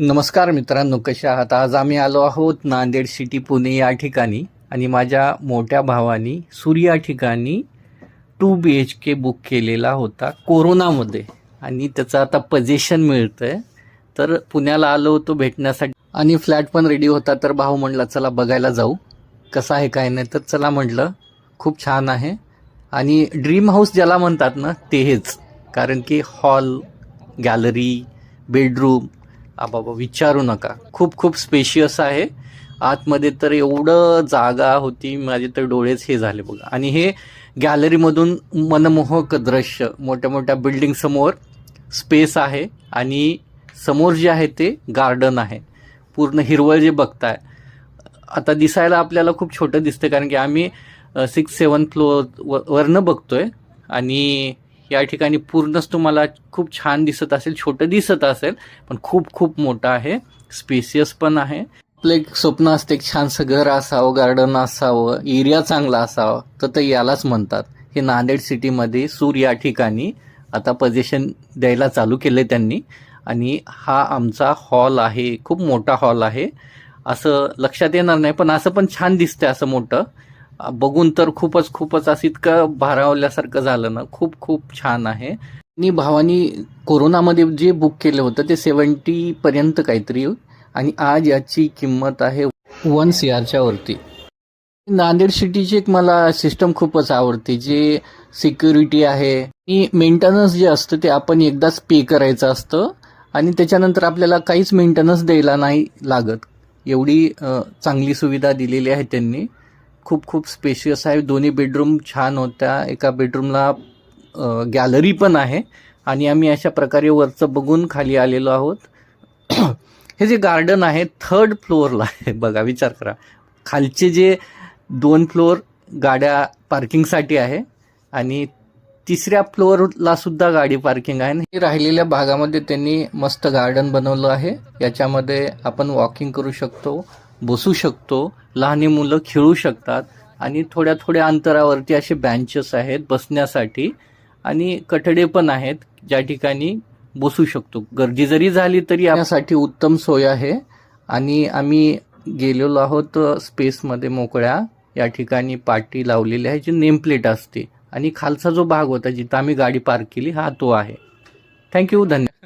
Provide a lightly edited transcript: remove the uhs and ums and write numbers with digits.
नमस्कार मित्रांनो, कशा आहात? आज आम्ही आलो आहोत नांदेड सिटी पुणे या ठिकाणी आणि माझ्या मोठ्या भावानी सूर्या ठिकाणी 2 BHK बुक केलेला होता कोरोनामध्ये आणि त्याचं आता पोझिशन मिळतंय. तर पुण्याला आलो होतो भेटण्यासाठी आणि फ्लॅट पण रेडी होता. तर भाऊ म्हणला चला बघायला जाऊ कसं आहे काय नाही. तर चला म्हटलं, खूप छान आहे आणि ड्रीम हाऊस ज्याला म्हणतात ना ते हेच. कारण की हॉल, गॅलरी, बेडरूम बाबा विचारू नका, खूप खूप स्पेशियस आहे. आतमध्ये तर एवढं जागा होती, माझे तर डोळेच हे झाले बघा. आणि हे गॅलरीमधून मनमोहक दृश्य, मोठ्या मोठ्या बिल्डिंग समोर स्पेस आहे आणि समोर जे आहे ते गार्डन आहे. पूर्ण हिरवळ जे बघताय, आता दिसायला आपल्याला खूप छोटं दिसतं कारण की आम्ही 6-7 फ्लोअर वरनं बघतोय आणि या ठिकाणी पूर्णच तुम्हाला खूप छान दिसत असेल, छोटं दिसत असेल पण खूप खूप मोठं आहे, स्पेसियस पण आहे. आपलं एक स्वप्न असते, एक छानसं घर असावं, गार्डन असावं, एरिया चांगला असावा, तर यालाच म्हणतात. हे नांदेड सिटीमध्ये या ठिकाणी आता पोझिशन द्यायला चालू केले त्यांनी आणि हा आमचा हॉल आहे. खूप मोठा हॉल आहे, असं लक्षात येणार नाही पण असं पण छान दिसतंय. असं मोठं बघून तर खूपच असं इतकं भारावल्यासारखं झालं ना. खूप खूप छान आहे. आणि भावानी कोरोनामध्ये जे बुक केलं होतं ते 70 पर्यंत काहीतरी आणि आज याची किंमत आहे 1 CRच्या वरती. नांदेड सिटीची एक मला सिस्टम खूपच आवडते, जे सिक्युरिटी आहे आणि मेंटेनन्स जे असतं ते आपण एकदाच पे करायचं असतं आणि त्याच्यानंतर आपल्याला काहीच मेंटेनन्स द्यायला नाही लागत. एवढी चांगली सुविधा दिलेली आहे त्यांनी. खूप खूप स्पेशियस आहे. दोन्ही बेडरूम छान होत्या. एका बेडरूमला गॅलरी पण आहे आणि आम्ही अशा प्रकारे वरचं बघून खाली आलेलो आहोत. हे जे गार्डन आहे 3rd फ्लोअरला आहे बघा, विचार करा. खालचे जे 2 फ्लोअर गाड्या पार्किंगसाठी आहे आणि 3ऱ्या फ्लोअरला सुद्धा गाडी पार्किंग आहे. हे राहिलेल्या भागामध्ये त्यांनी मस्त गार्डन बनवलं आहे. याच्यामध्ये आपण वॉकिंग करू शकतो, बसू शकतो, लहान मुलं खेळू शकतात आणि थोड्या अंतरावरती असे बेंचेस आहेत बसण्यासाठी आणि कठडे पण आहेत ज्या ठिकाणी बसू शकतो. गर्दी जरी झाली तरी यासाठी उत्तम सोय आहे. आणि आम्ही गेलेलो आहोत स्पेसमध्ये मोकळ्या. या ठिकाणी पाटी लावलेली आहे जी नेम प्लेट असते आणि खालचा जो भाग होता जिथं आम्ही गाडी पार्क केली हा तो आहे. थँक्यू, धन्यवाद.